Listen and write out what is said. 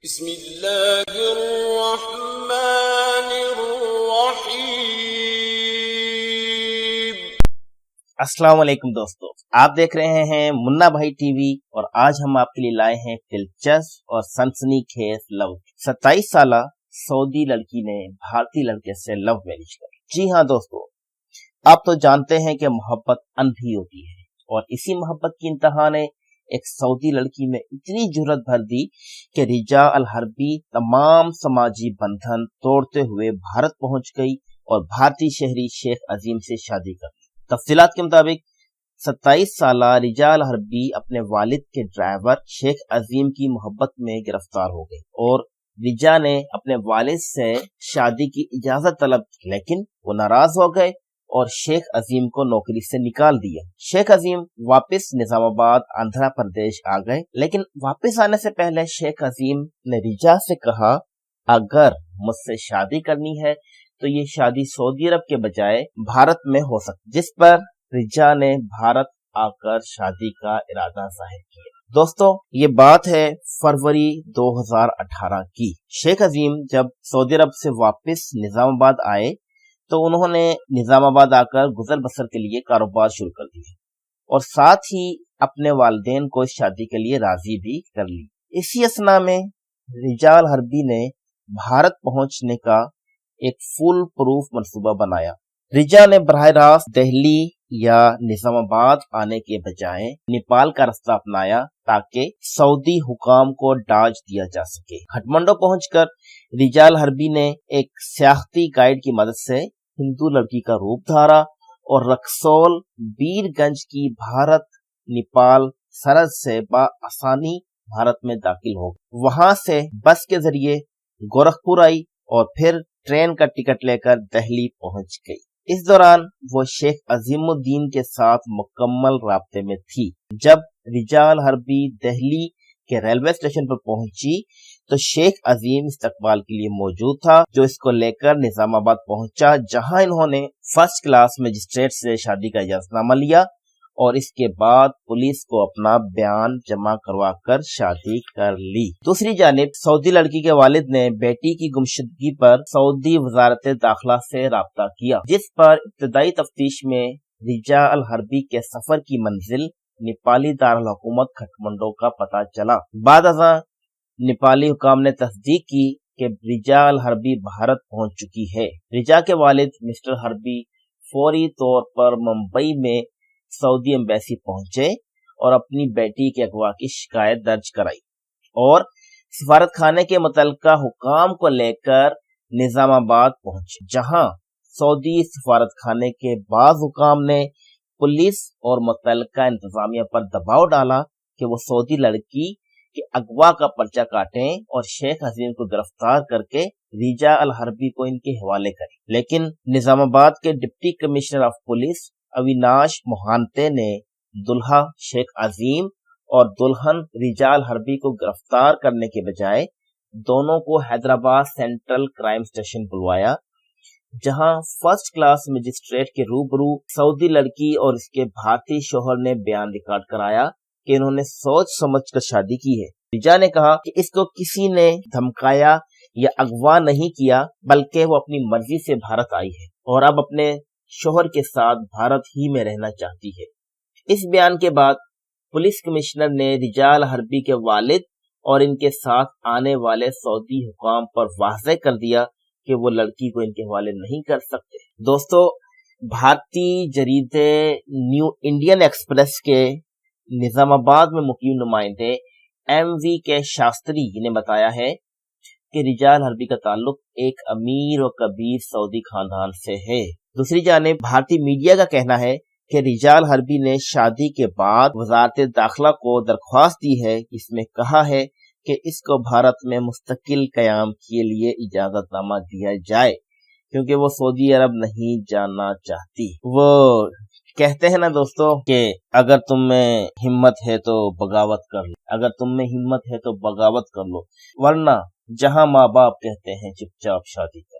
بسم اللہ الرحمن الرحیم۔ السلام علیکم دوستو، آپ دیکھ رہے ہیں منا بھائی ٹی وی اور آج ہم آپ کے لیے لائے ہیں دلچسپ اور سنسنی خیز لو۔ 27 سالہ سعودی لڑکی نے بھارتی لڑکے سے لو میرج کر۔ جی ہاں دوستو، آپ تو جانتے ہیں کہ محبت اندھی ہوتی ہے اور اسی محبت کی انتہا نے ایک سعودی لڑکی میں اتنی جرأت بھر دی کہ رجا الحربی تمام سماجی بندھن توڑتے ہوئے بھارت پہنچ گئی اور بھارتی شہری شیخ عظیم سے شادی کر لی۔ تفصیلات کے مطابق 27 سالہ رجا الحربی اپنے والد کے ڈرائیور شیخ عظیم کی محبت میں گرفتار ہو گئی اور رجا نے اپنے والد سے شادی کی اجازت طلب کی، لیکن وہ ناراض ہو گئے اور شیخ عظیم کو نوکری سے نکال دیا۔ شیخ عظیم واپس نظام آباد آندھرا پردیش آ گئے، لیکن واپس آنے سے پہلے شیخ عظیم نے رجا سے کہا اگر مجھ سے شادی کرنی ہے تو یہ شادی سعودی عرب کے بجائے بھارت میں ہو سکتی، جس پر رجا نے بھارت آ کر شادی کا ارادہ ظاہر کیا۔ دوستو، یہ بات ہے فروری 2018 کی۔ شیخ عظیم جب سعودی عرب سے واپس نظام آباد آئے تو انہوں نے نظام آباد آ کر گزر بسر کے لیے کاروبار شروع کر دیا اور ساتھ ہی اپنے والدین کو اس شادی کے لیے راضی بھی کر لی۔ اسی اثنا میں رجا الحربی نے بھارت پہنچنے کا ایک فول پروف منصوبہ بنایا۔ رجا نے براہ راست دہلی یا نظام آباد آنے کے بجائے نیپال کا راستہ اپنایا تاکہ سعودی حکام کو ڈاج دیا جا سکے۔ کھٹمنڈو پہنچ کر رجا الحربی نے ایک سیاحتی گائیڈ کی مدد سے ہندو لڑکی کا روپ دھارا اور رکسول بیر گنج کی بھارت نیپال سرحد سے بآسانی بھارت میں داخل ہو گئی۔ وہاں سے بس کے ذریعے گورکھپور آئی اور پھر ٹرین کا ٹکٹ لے کر دہلی پہنچ گئی۔ اس دوران وہ شیخ عظیم الدین کے ساتھ مکمل رابطے میں تھی۔ جب رجا الحربی دہلی کے ریلوے اسٹیشن پر پہنچی تو شیخ عظیم استقبال کے لیے موجود تھا، جو اس کو لے کر نظام آباد پہنچا، جہاں انہوں نے فرسٹ کلاس مجسٹریٹ سے شادی کا اجازت نامہ لیا اور اس کے بعد پولیس کو اپنا بیان جمع کروا کر شادی کر لی۔ دوسری جانب سعودی لڑکی کے والد نے بیٹی کی گمشدگی پر سعودی وزارت داخلہ سے رابطہ کیا، جس پر ابتدائی تفتیش میں رجا الحربی کے سفر کی منزل نیپالی دارالحکومت کھٹمنڈو کا پتہ چلا۔ بعد ازاں نیپالی حکام نے تصدیق کی کہ رجا الحربی بھارت پہنچ چکی ہے۔ رجا کے والد مسٹر حربی فوری طور پر ممبئی میں سعودی ایمبیسی پہنچے اور اپنی بیٹی کے اغوا کی شکایت درج کرائی اور سفارت خانے کے متعلقہ حکام کو لے کر نظام آباد پہنچے، جہاں سعودی سفارت خانے کے بعض حکام نے پولیس اور متعلقہ انتظامیہ پر دباؤ ڈالا کہ وہ سعودی لڑکی کے اغوا کا پرچہ کاٹیں اور شیخ عظیم کو گرفتار کر کے رجا الحربی کو ان کے حوالے کریں، لیکن نظام آباد کے deputy commissioner of police Avinash Mohanty نے دلہا شیخ عظیم اور دلہن رجا الحربی کو گرفتار کرنے کے بجائے دونوں کو حیدرآباد سینٹرل کرائم اسٹیشن بلوایا، جہاں فرسٹ کلاس مجسٹریٹ کے روبرو سعودی لڑکی اور اس کے بھارتی شوہر نے بیان ریکارڈ کرایا کہ انہوں نے سوچ سمجھ کر شادی کی ہے۔ رجا نے کہا کہ اس کو کسی نے دھمکایا یا اغوا نہیں کیا، بلکہ وہ اپنی مرضی سے بھارت آئی ہے اور اب اپنے شوہر کے ساتھ بھارت ہی میں رہنا چاہتی ہے۔ اس بیان کے بعد پولیس کمشنر نے رجا الحربی کے والد اور ان کے ساتھ آنے والے سعودی حکام پر واضح کر دیا کہ وہ لڑکی کو ان کے حوالے نہیں کر سکتے۔ دوستو، بھارتی جریدے نیو انڈین ایکسپریس کے نظام آباد میں مقیم نمائندے MV کے شاستری نے بتایا ہے کہ رجا الحربی کا تعلق ایک امیر و کبیر سعودی خاندان سے ہے۔ دوسری جانب بھارتی میڈیا کا کہنا ہے کہ رجا الحربی نے شادی کے بعد وزارت داخلہ کو درخواست دی ہے، جس میں کہا ہے کہ اس کو بھارت میں مستقل قیام کے لیے اجازت نامہ دیا جائے، کیونکہ وہ سعودی عرب نہیں جانا چاہتی۔ وہ کہتے ہیں نا دوستو کہ اگر تم میں ہمت ہے تو بغاوت کر لو، اگر تم میں ہمت ہے تو بغاوت کر لو، ورنہ جہاں ماں باپ کہتے ہیں چپ چاپ شادی کر۔